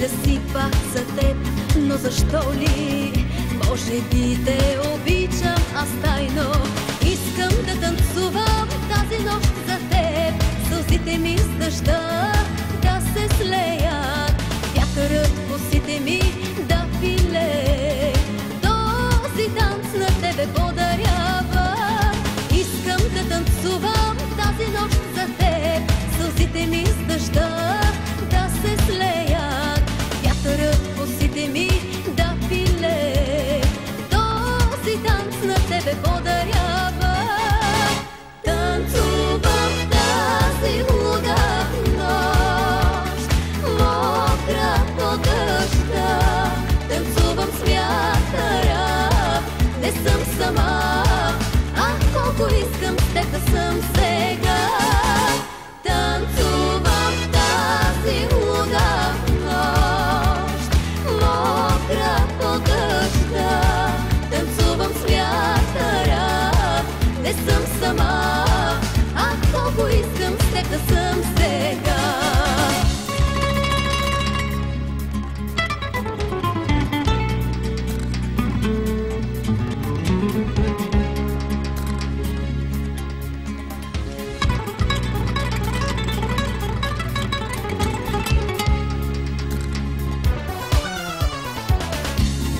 мисля си пак за теб, но защо ли? Може би те обичам аз тайно. Искам да танцувам тази нощ за теб, сълзите ми с дъжда да се слеят, вятърът в косите ми да пилее. Този танц на тебе подарява. Искам да танцувам тази нощ за теб, сълзите ми с дъжда да се слеят, вятърът в косите ми да пилее. Този танц на тебе подарява. Танцувам тази луга нощ, мокра по дъжда. Танцувам с вятъра, не съм сама. Ах, колко искам с теб да съм сега. Танцувам тази луга нощ, мокра по дъжда. Танцувам с вятъра, не съм сама. Ах, колко искам с теб да съм сега.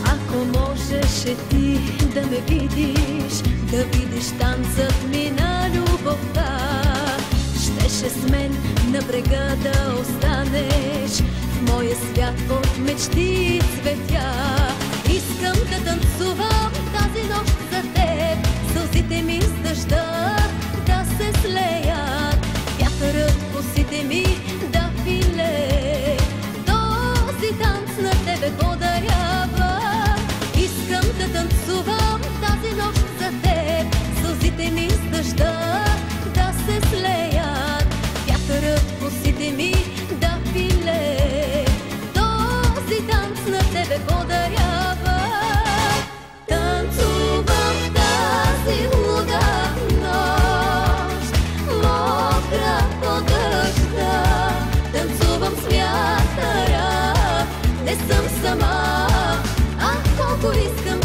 Ако можеше ти да ме видиш, да видиш танцът ми на любовта, щеше с мен на брега да останеш, в моя свят от мечти и цветя. Искам да танцувам тази нощ за теб, сълзите ми с дъжда да се слеят, вятърът в косите ми да пилее. Този танц на тебе подарява. Искам да танцувам тази нощ за теб, сълзите ми с дъжда да се слеят, вятърът в косите ми да пилее. Този танц на тебе подарява. Танцувам тази луга нощ, мокра по дъжда. Танцувам с вятъра, не съм сама. Ах, колко искам